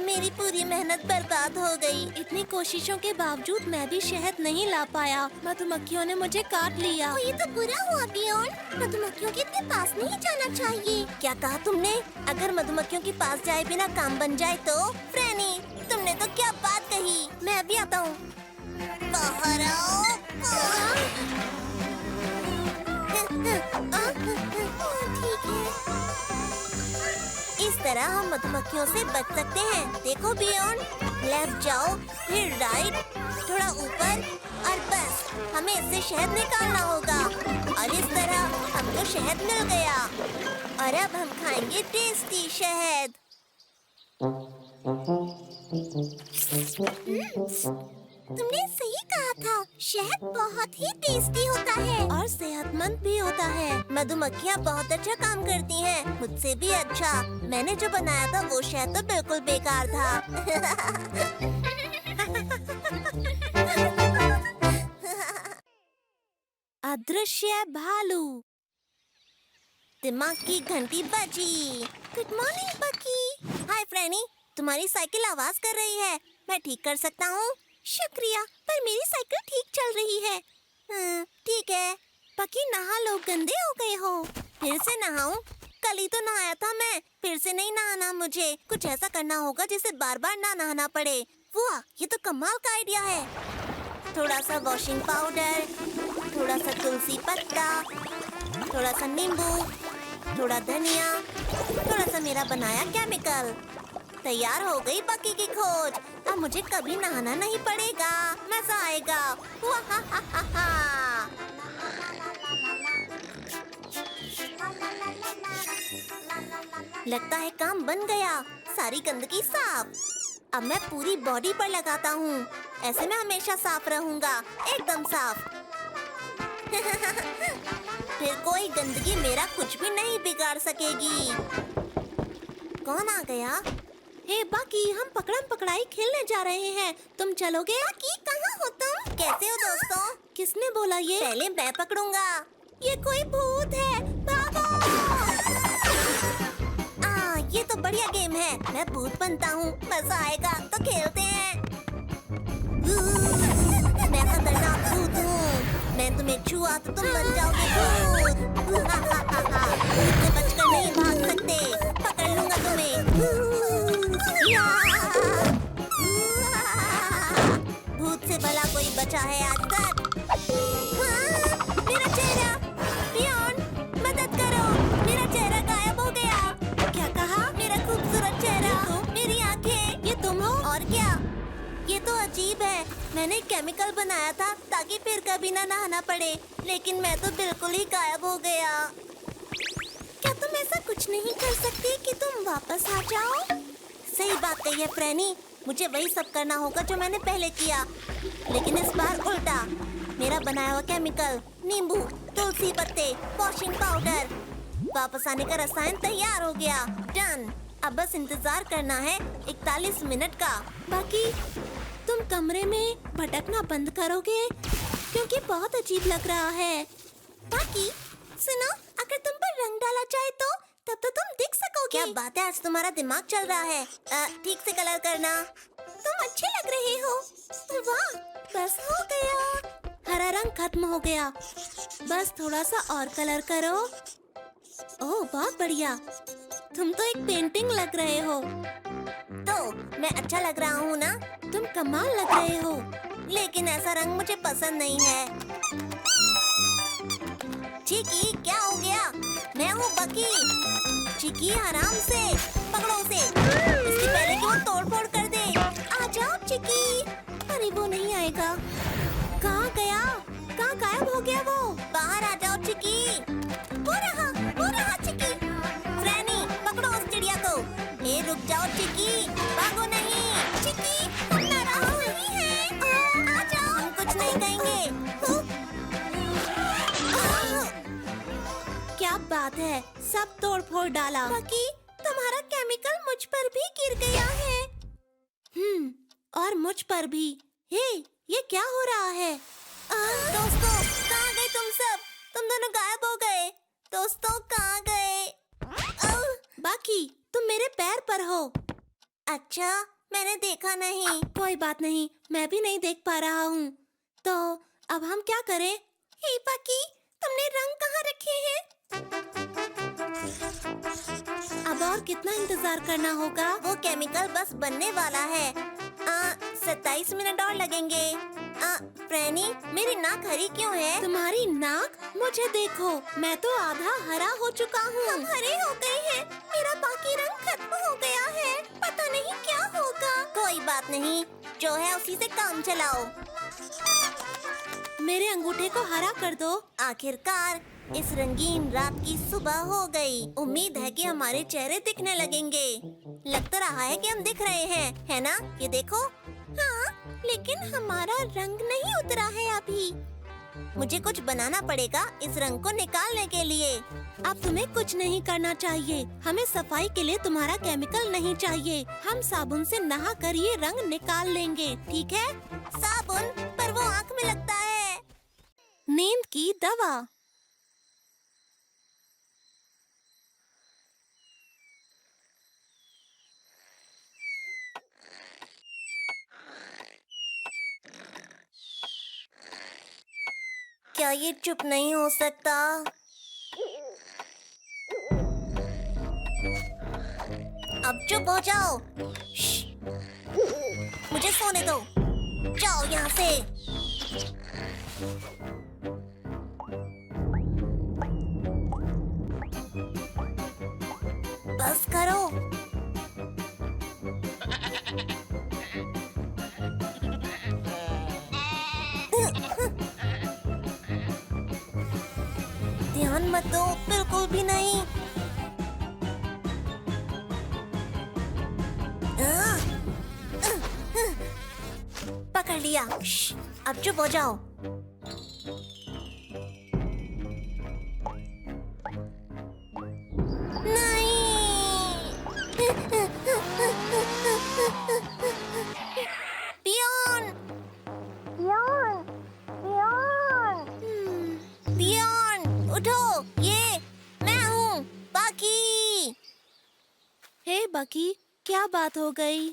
मेरी पूरी मेहनत बर्बाद हो गई। इतनी कोशिशों के बावजूद मैं भी शहद नहीं ला पाया। मधुमक्खियों ने मुझे काट लिया। ये तो बुरा हुआ पियोन। मधुमक्खियों के इतने पास नहीं जाना चाहिए। क्या कहा तुमने? अगर मधुमक्खियों के पास जाए बिना काम बन जाए तो? फ्रेनी, तुमने तो क्या बात कही। मैं अभी आता हूँ। बाहर आओ। ठीक है। इस तरह हम मधुमक्खियों से बच सकते हैं। देखो बियॉन्ड, लेफ्ट जाओ, फिर राइट, थोड़ा ऊपर, और बस हमें इससे शहद निकालना होगा। और इस तरह हमको शहद मिल गया। और अब हम खाएंगे टेस्टी शहद। तुमने सही कहा था, शहद बहुत ही टेस्टी होता है और सेहतमंद भी होता है। मधुमक्खियाँ बहुत अच्छा काम करती हैं, मुझसे भी अच्छा। मैंने जो बनाया था वो शहद तो बिल्कुल बेकार था। अदृश्य भालू। दिमाग की घंटी बजी। गुड मॉर्निंग बकी। हाय फ्रैनी, तुम्हारी साइकिल आवाज कर रही है, मैं ठीक कर सकता हूँ? शुक्रिया, पर मेरी साइकिल ठीक चल रही है। ठीक है। बकी नहा लो, गंदे हो गए हो। फिर से नहाऊं? कल ही तो नहाया था मैं, फिर से नहीं नहाना मुझे। कुछ ऐसा करना होगा जिसे बार बार ना नहाना पड़े। वाह, ये तो कमाल का आइडिया है। थोड़ा सा वॉशिंग पाउडर, थोड़ा सा तुलसी पत्ता, थोड़ा सा नींबू, थोड़ा धनिया, थोड़ा सा मेरा बनाया केमिकल। तैयार हो गई बकी की खोज। अब मुझे कभी नहाना नहीं पड़ेगा, मजा आएगा। वाहाहाहा। लगता है काम बन गया, सारी गंदगी साफ। अब मैं पूरी बॉडी पर लगाता हूँ, ऐसे मैं हमेशा साफ रहूँगा, एकदम साफ। फिर कोई गंदगी मेरा कुछ भी नहीं बिगाड़ सकेगी। कौन आ गया? हे बाकी, हम पकड़म पकड़ाई खेलने जा रहे हैं, तुम चलोगे? बाकी कहाँ हो तुम? कैसे हो दोस्तों? किसने बोला ये? पहले मैं पकड़ूंगा। ये कोई भूत है, भागो! ये तो बढ़िया गेम है, मैं भूत बनता हूँ, मजा आएगा, तो खेलते हैं। मैं खतरनाक भूत हूँ, मैं तुम्हें छुआ तो तुम बन जाओगे भूत। भूत से बचकर नहीं भाग सकते, पकड़ लूंगा तुम्हें। भूत से भला कोई बचा है आज तक? मेरा चेहरा, पियोन, मदद करो, मेरा चेहरा गायब हो गया। क्या कहा? मेरा खूबसूरत चेहरा, मेरी आंखें। ये तुम हो? और क्या? ये तो अजीब है, मैंने केमिकल बनाया था ताकि फिर कभी ना नहाना पड़े, लेकिन मैं तो बिल्कुल ही गायब हो गया। क्या तुम ऐसा कुछ नहीं कर सकती कि तुम वापस आ जाओ? सही बात कही है फ्रैनी, मुझे वही सब करना होगा जो मैंने पहले किया, लेकिन इस बार उल्टा। मेरा बनाया हुआ केमिकल, नींबू, तुलसी पत्ते, वॉशिंग पाउडर, वापस आने का रसायन तैयार हो गया। डन। अब बस इंतजार करना है 41 मिनट का। बाकी तुम कमरे में भटकना बंद करोगे, क्योंकि बहुत अजीब लग रहा है। बाकी सुनो, अगर तुम पर रंग डाला जाए तो तब तो तुम दिख सकोगे। क्या बात है, आज तुम्हारा दिमाग चल रहा है। ठीक से कलर करना। तुम अच्छे लग रहे हो। वाह, बस हो गया। हरा रंग खत्म हो गया, बस थोड़ा सा और कलर करो। ओह, बहुत बढ़िया, तुम तो एक पेंटिंग लग रहे हो। तो मैं अच्छा लग रहा हूँ ना? तुम कमाल लग रहे हो, लेकिन ऐसा रंग मुझे पसंद नहीं है। चिकी, क्या हो गया? मैं हूँ बकी। चिकी, आराम से पकड़ो उसे, इससे पहले कि वो तोड़-फोड़ कर दे। आ जाओ चिकी। अरे वो नहीं आएगा। कहाँ गया? कहाँ गायब हो गया वो? बाहर आ जाओ चिकी। वो रहा चिकी। फ्रैनी, पकड़ो उस चिड़िया को। ए, रुक जाओ चिकी, भागो नहीं। चिकी, हम नाराज नहीं हैं। आ जाओ, हम कुछ नहीं कहेंगे। क्या बात है, सब तोड़ फोड़ डाला। बकी, तुम्हारा केमिकल मुझ पर भी गिर गया है। और मुझ पर भी। हे, ये क्या हो रहा है? दोस्तों, कहाँ गए तुम सब? तुम दोनों गायब हो गए। दोस्तों, कहाँ गए? बाकी तुम मेरे पैर पर हो। अच्छा, मैंने देखा नहीं। कोई बात नहीं, मैं भी नहीं देख पा रहा हूँ। तो अब हम क्या करें? हे बकी, तुमने रंग कहाँ रखे हैं? अब और कितना इंतजार करना होगा? वो केमिकल बस बनने वाला है। 27 मिनट और लगेंगे। फ्रैनी, मेरी नाक हरी क्यों है? तुम्हारी नाक? मुझे देखो, मैं तो आधा हरा हो चुका हूँ। हम हरे हो गए हैं। मेरा बाकी रंग खत्म हो गया है। पता नहीं क्या होगा। कोई बात नहीं, जो है उसी से काम चलाओ। मेरे अंगूठे को हरा कर दो। आखिरकार इस रंगीन रात की सुबह हो गई। उम्मीद है कि हमारे चेहरे दिखने लगेंगे। लग तो रहा है कि हम दिख रहे हैं, है ना? ये देखो। हाँ, लेकिन हमारा रंग नहीं उतरा है अभी। मुझे कुछ बनाना पड़ेगा इस रंग को निकालने के लिए। अब तुम्हें कुछ नहीं करना चाहिए। हमें सफाई के लिए तुम्हारा केमिकल नहीं चाहिए। हम साबुन से नहा कर ये रंग निकाल लेंगे, ठीक है? साबुन? पर वो आँख में लगता है। नींद की दवा। क्या ये चुप नहीं हो सकता? अब चुप हो जाओ। श्श। मुझे सोने दो। जाओ यहाँ से। बस करो। ध्यान मत दो, बिल्कुल भी नहीं। पकड़ लिया। श्श, अब चुप हो जाओ। पियोन, पियोन, पियोन, पियोन, उठो। ये मैं हूँ, बाकी। हे बकी, क्या बात हो गई?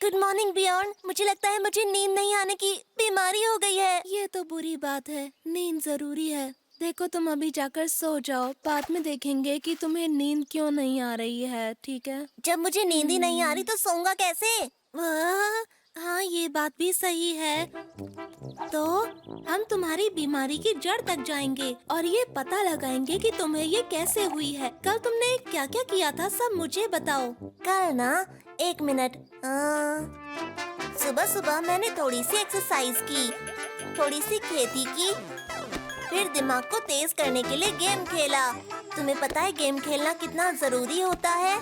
गुड मॉर्निंग बियॉन। मुझे लगता है मुझे नींद नहीं आने की बीमारी हो गई है। ये तो बुरी बात है। नींद जरूरी है। देखो, तुम अभी जाकर सो जाओ। बाद में देखेंगे कि तुम्हें नींद क्यों नहीं आ रही है, ठीक है? जब मुझे नींद ही नहीं आ रही तो सोऊंगा कैसे? वाह, हाँ, ये बात भी सही है। तो हम तुम्हारी बीमारी की जड़ तक जाएंगे और ये पता लगाएंगे कि तुम्हें ये कैसे हुई है। कल तुमने क्या क्या किया था, सब मुझे बताओ। कल ना, एक मिनट। सुबह सुबह मैंने थोड़ी सी एक्सरसाइज की, थोड़ी सी खेती की, फिर दिमाग को तेज करने के लिए गेम खेला। तुम्हें पता है गेम खेलना कितना जरूरी होता है।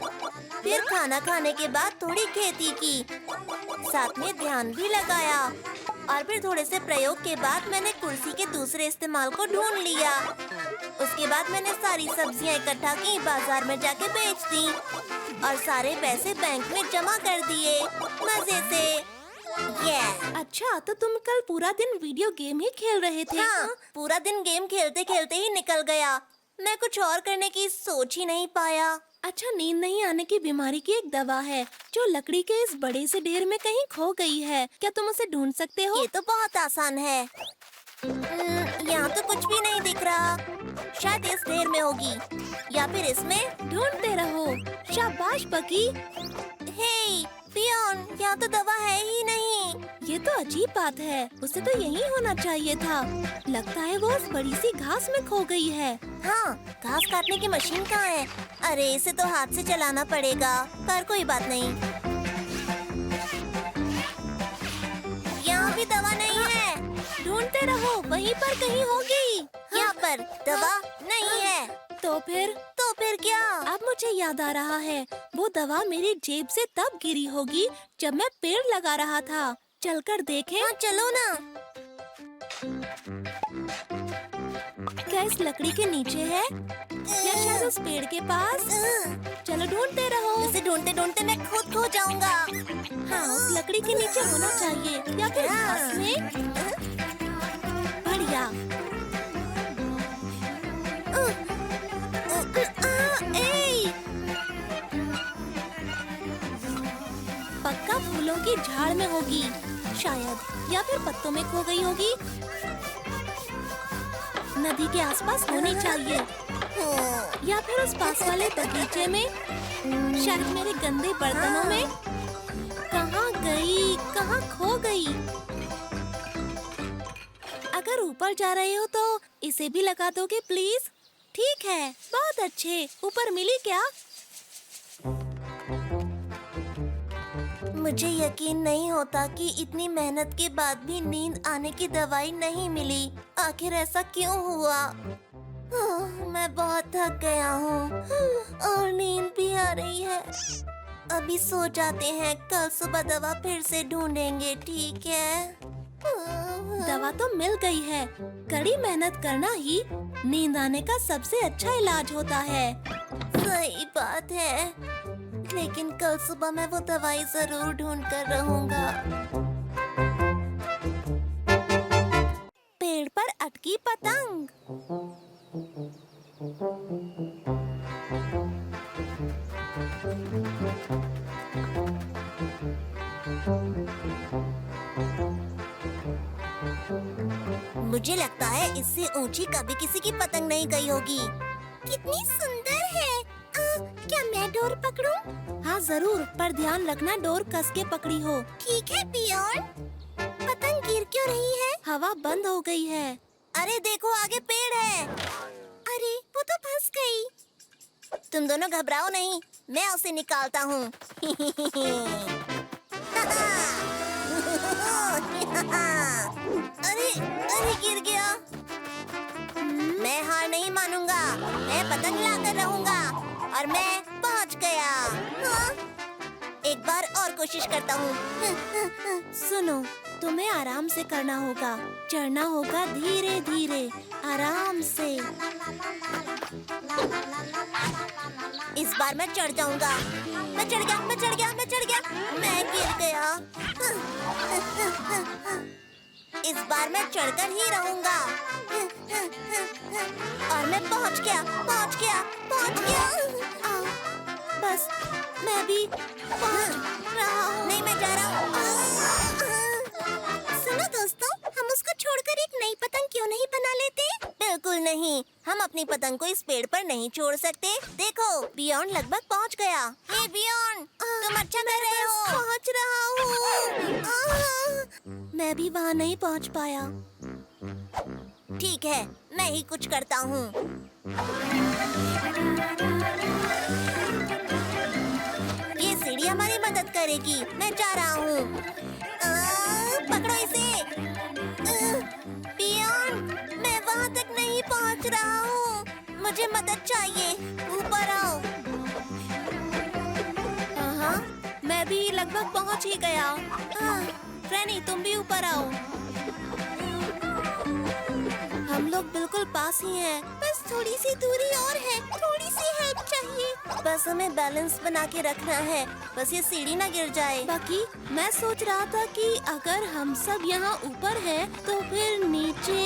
फिर खाना खाने के बाद थोड़ी खेती की, साथ में ध्यान भी लगाया। और फिर थोड़े से प्रयोग के बाद मैंने कुर्सी के दूसरे इस्तेमाल को ढूंढ लिया। उसके बाद मैंने सारी सब्जियां इकट्ठा की, बाजार में जाके बेच दी और सारे पैसे बैंक में जमा कर दिए, मजे से। अच्छा, तो तुम कल पूरा दिन वीडियो गेम ही खेल रहे थे? हाँ, पूरा दिन गेम खेलते खेलते ही निकल गया। मैं कुछ और करने की सोच ही नहीं पाया। अच्छा, नींद नहीं आने की बीमारी की एक दवा है जो लकड़ी के इस बड़े से ढेर में कहीं खो गई है। क्या तुम उसे ढूंढ सकते हो? ये तो बहुत आसान है। यहाँ तो कुछ भी नहीं दिख रहा। शायद इस ढेर में होगी या फिर इसमें। ढूंढते रहो। शाबाश बकी। हे पियोन, यहाँ तो दवा है ही नहीं। ये तो अजीब बात है। उसे तो यहीं होना चाहिए था। लगता है वो उस बड़ी सी घास में खो गई है। हाँ, घास काटने की मशीन कहाँ है? अरे इसे तो हाथ से चलाना पड़ेगा, पर कोई बात नहीं। यहाँ भी दवा नहीं है। ढूंढते रहो, वहीं पर कहीं होगी। यहाँ पर दवा नहीं है। तो फिर क्या? अब मुझे याद आ रहा है, वो दवा मेरी जेब से तब गिरी होगी जब मैं पेड़ लगा रहा था। चलकर देखें? हाँ, चलो ना। क्या इस लकड़ी के नीचे है या शायद उस पेड़ के पास? चलो ढूंढते रहो। इसे ढूंढते ढूंढते मैं खुद खो जाऊंगा। हाँ, उस लकड़ी के नीचे होना चाहिए या फिर घास में। बढ़िया। पक्का फूलों की झाड़ में होगी शायद, या फिर पत्तों में खो गई होगी। नदी के आसपास होनी चाहिए या फिर उस पास वाले बगीचे में, शायद मेरे गंदे बर्तनों में। कहाँ गई, कहाँ खो गई? अगर ऊपर जा रहे हो तो इसे भी लगा दोगे प्लीज? ठीक है, बहुत अच्छे। ऊपर मिली क्या? मुझे यकीन नहीं होता कि इतनी मेहनत के बाद भी नींद आने की दवाई नहीं मिली। आखिर ऐसा क्यों हुआ? मैं बहुत थक गया हूँ और नींद भी आ रही है। अभी सो जाते हैं, कल सुबह दवा फिर से ढूंढेंगे, ठीक है? दवा तो मिल गई है। कड़ी मेहनत करना ही नींद आने का सबसे अच्छा इलाज होता है। सही बात है, लेकिन कल सुबह मैं वो दवाई जरूर ढूंढ कर रहूंगा। पेड़ पर अटकी पतंग। मुझे लगता है इससे ऊंची कभी किसी की पतंग नहीं गई होगी। कितनी सुंदर है। क्या मैं डोर पकड़ूं? हाँ जरूर, पर ध्यान रखना डोर कस के पकड़ी हो। ठीक है बियॉन्ड। पतंग गिर क्यों रही है? हवा बंद हो गई है। अरे देखो, आगे पेड़ है। अरे वो तो फंस गई। तुम दोनों घबराओ नहीं, मैं उसे निकालता हूँ। अरे अरे गिर गया। मैं हार नहीं मानूंगा। मैं पतंग लाकर रहूंगा और मैं पहुंच गया। हाँ? एक बार और कोशिश करता हूँ। सुनो, तुम्हें आराम से करना होगा। चढ़ना होगा धीरे धीरे, आराम से। इस बार मैं चढ़ जाऊंगा। मैं चढ़ गया, मैं चढ़ गया, मैं चढ़ गया। मैं गिर गया। इस बार मैं चढ़कर ही रहूंगा। और मैं पहुंच गया, पहुंच गया, पहुंच गया। बस मैं भी पहुंच रहा हूँ। नहीं, मैं जा रहा हूँ। सुनो दोस्तों, हम उसको छोड़कर एक नई पतंग क्यों नहीं बना लेते? बिल्कुल नहीं, हम अपनी पतंग को इस पेड़ पर नहीं छोड़ सकते। देखो, बियॉन्ड लगभग पहुंच गया। हे बियॉन्ड, तुम अच्छा कर रहे हो। पहुंच रहा हूँ। मैं भी वहाँ नहीं पहुँच पाया। ठीक है, मैं ही कुछ करता हूँ। ये सीढ़ी हमारी मदद करेगी। मैं जा रहा हूँ। पकड़ो इसे। बियॉन्ड, मैं वहाँ तक नहीं पहुँच रहा हूँ। मुझे मदद चाहिए। ऊपर आओ। हाँ, मैं भी लगभग पहुँच ही गया। फ्रेनी, तुम भी ऊपर आओ। हम लोग बिल्कुल पास ही हैं। बस थोड़ी सी दूरी और है। थोड़ी सी हेल्प चाहिए। बस हमें बैलेंस बना के रखना है। बस ये सीढ़ी ना गिर जाए। बाकी मैं सोच रहा था कि अगर हम सब यहाँ ऊपर हैं, तो फिर नीचे।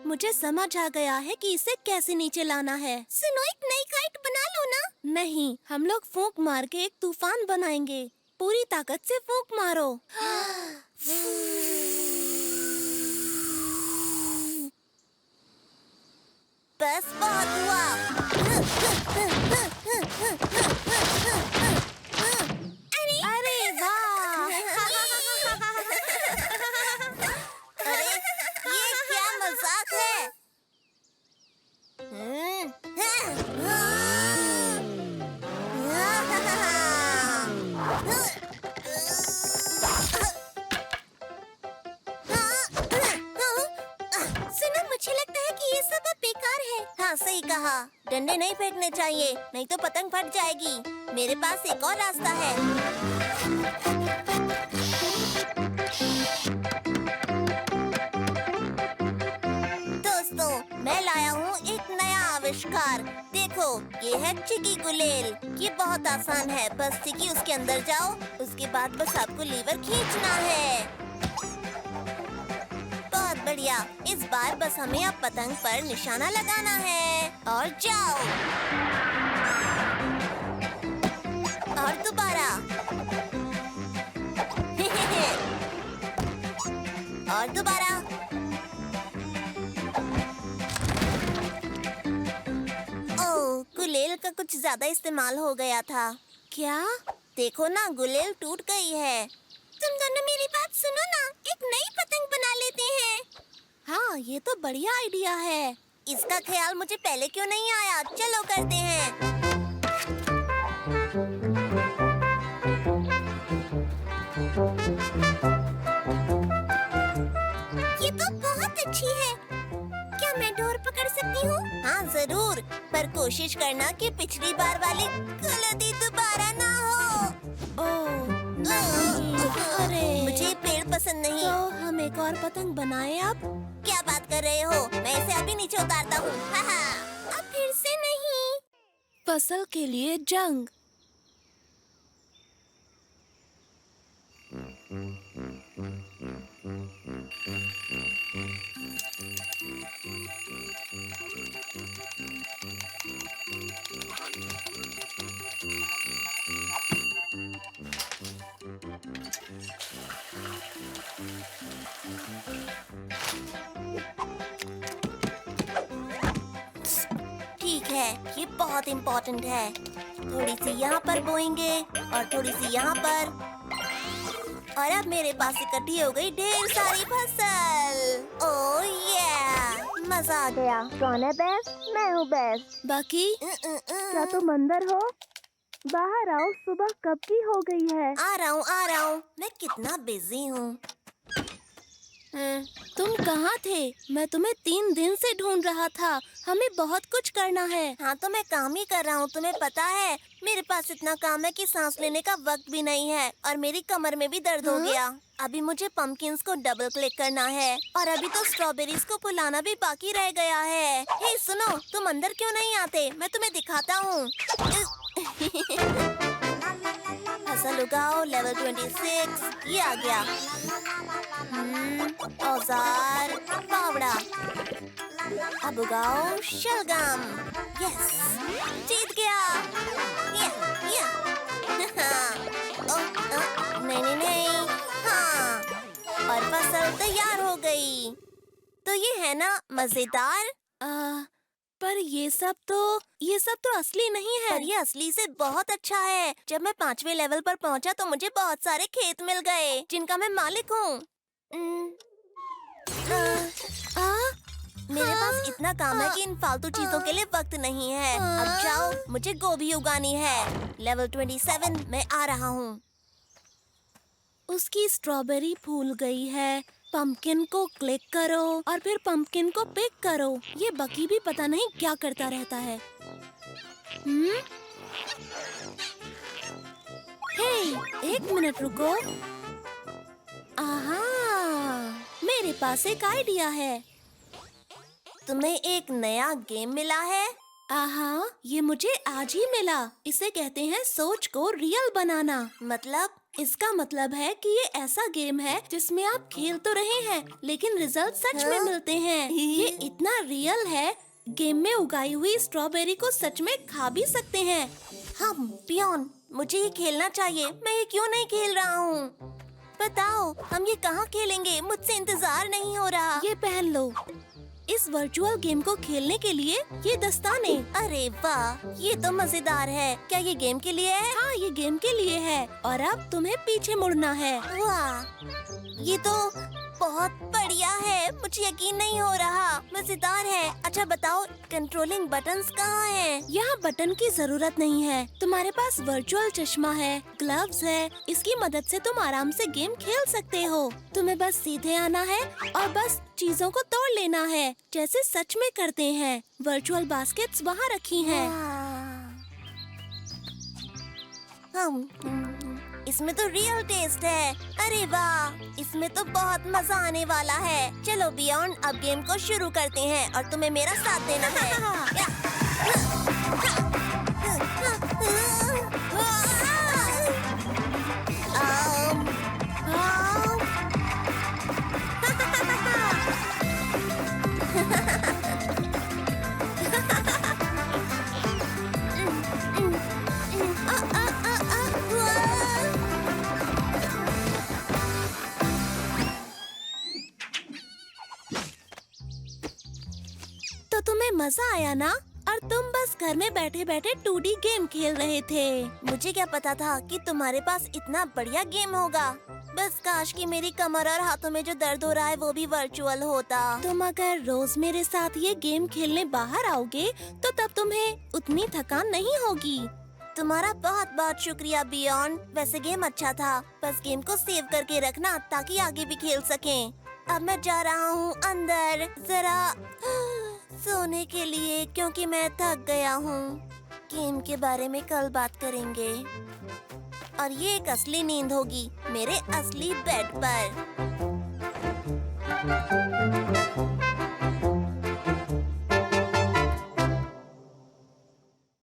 मुझे समझ आ गया है कि इसे कैसे नीचे लाना है। सुनो, एक नई काइट बना लो ना। नहीं, हम लोग फूंक मार के एक तूफान बनाएंगे। पूरी ताकत से फूंक मारो। बस बहुत हुआ। अरे वाह! अरे ये क्या मजाक है? सुनो, मुझे लगता है कि ये सब अब बेकार है। हाँ, सही कहा। डंडे नहीं फेंकने चाहिए, नहीं तो पतंग फट जाएगी। मेरे पास एक और रास्ता है। दोस्तों, मैं लाया हूँ एक नया आविष्कार। देखो, ये है चिकी गुलेल। ये बहुत आसान है। बस चिकी उसके अंदर जाओ, उसके बाद बस आपको लीवर खींचना है। बहुत बढ़िया। इस बार बस हमें अब पतंग पर निशाना लगाना है। और जाओ। और दोबारा। और दोबारा। ओह, गुलेल का कुछ ज्यादा इस्तेमाल हो गया था। क्या? देखो ना, गुलेल टूट गई है। तुम दोनों मेरी बात सुनो ना, एक नई पतंग बना लेते हैं। हाँ, ये तो बढ़िया आइडिया है। इसका ख्याल मुझे पहले क्यों नहीं आया? चलो करते हैं। ये तो बहुत अच्छी है। क्या मैं डोर पकड़ सकती हूँ? हाँ जरूर, पर कोशिश करना कि पिछली बार वाली गलती दोबारा ना हो। ओह, नहीं। अरे, मुझे पेड़ पसंद नहीं। तो हम एक और पतंग बनाए अब? क्या बात कर रहे हो? मैं इसे अभी नीचे उतारता हूँ। अब फिर से नहीं। फसल के लिए जंग। ठीक है, ये बहुत इम्पोर्टेंट है। थोड़ी सी यहाँ पर बोएंगे और थोड़ी सी यहाँ पर, और अब मेरे पास इकट्ठी हो गई ढेर सारी फसल। ओह ये मजा आ गया। कौन है बेस्ट? मैं हूँ बेस्ट। बाकी क्या तुम अंदर हो? बाहर आओ, सुबह कब की हो गई है। आ रहा हूँ। मैं कितना बिजी हूँ। तुम कहाँ थे? मैं तुम्हें 3 दिन से ढूंढ रहा था। हमें बहुत कुछ करना है। हाँ तो मैं काम ही कर रहा हूँ, तुम्हें पता है। मेरे पास इतना काम है कि सांस लेने का वक्त भी नहीं है, और मेरी कमर में भी दर्द हो गया। अभी मुझे पम्पकिंस को डबल क्लिक करना है, और अभी तो स्ट्रॉबेरीज को फुलाना भी बाकी रह गया है। हे सुनो, तुम अंदर क्यों नहीं आते? मैं तुम्हें दिखाता हूँ। फसल उगाओ लेवल 26। ये आ गया। औजार फावड़ा। अब उगाओ शलगम। यस, जीत गया। या। नहीं। हाँ, और फसल तैयार हो गई। तो ये है ना मजेदार? पर ये सब तो असली नहीं है। पर ये असली से बहुत अच्छा है। जब मैं 5वें लेवल पर पहुंचा तो मुझे बहुत सारे खेत मिल गए, जिनका मैं मालिक हूँ। मेरे पास इतना काम है कि इन फालतू चीजों के लिए वक्त नहीं है। अब जाओ, मुझे गोभी उगानी है। लेवल 27 में आ रहा हूँ। उसकी स्ट्रॉबेरी फूल गई है। पंपकिन को क्लिक करो और फिर पंपकिन को पिक करो। ये बकी भी पता नहीं क्या करता रहता है। हे, 1 मिनट रुको। आहा, मेरे पास एक आइडिया है। तुम्हें एक नया गेम मिला है? आहा, ये मुझे आज ही मिला। इसे कहते हैं सोच को रियल बनाना। मतलब? इसका मतलब है कि ये ऐसा गेम है जिसमें आप खेल तो रहे हैं, लेकिन रिजल्ट सच में मिलते हैं। ये इतना रियल है, गेम में उगाई हुई स्ट्रॉबेरी को सच में खा भी सकते हैं। हम पियोन, मुझे ये खेलना चाहिए। मैं ये क्यों नहीं खेल रहा हूँ? बताओ, हम ये कहाँ खेलेंगे? मुझसे इंतजार नहीं हो रहा। ये पहन लो। इस वर्चुअल गेम को खेलने के लिए ये दस्ताने। अरे वाह, ये तो मजेदार है। क्या ये गेम के लिए है? हाँ, ये गेम के लिए है। और अब तुम्हें पीछे मुड़ना है। वाह, ये तो बहुत बढ़िया है। मुझे यकीन नहीं हो रहा। मजेदार है। अच्छा बताओ, कंट्रोलिंग बटन्स कहाँ हैं? यहाँ बटन की जरूरत नहीं है। तुम्हारे पास वर्चुअल चश्मा है, ग्लव्स है। इसकी मदद से तुम आराम से गेम खेल सकते हो। तुम्हें बस सीधे आना है और बस चीजों को तोड़ लेना है, जैसे सच में करते हैं। वर्चुअल बास्केट्स वहाँ रखी हैं। इसमें तो रियल टेस्ट है। अरे वाह, इसमें तो बहुत मजा आने वाला है। चलो बियॉन्ड, अब गेम को शुरू करते हैं और तुम्हें मेरा साथ देना है। तो तुम्हें मजा आया ना? और तुम बस घर में बैठे बैठे 2D गेम खेल रहे थे। मुझे क्या पता था कि तुम्हारे पास इतना बढ़िया गेम होगा। बस काश कि मेरी कमर और हाथों में जो दर्द हो रहा है वो भी वर्चुअल होता। तुम अगर रोज मेरे साथ ये गेम खेलने बाहर आओगे तो तब तुम्हें उतनी थकान नहीं होगी। तुम्हारा बहुत बहुत शुक्रिया बियॉन्ड। वैसे गेम अच्छा था, बस गेम को सेव करके रखना ताकि आगे भी खेल सकें। अब मैं जा रहा हूँ अंदर जरा सोने के लिए, क्योंकि मैं थक गया हूँ। गेम के बारे में कल बात करेंगे और ये एक असली नींद होगी मेरे असली बेड पर।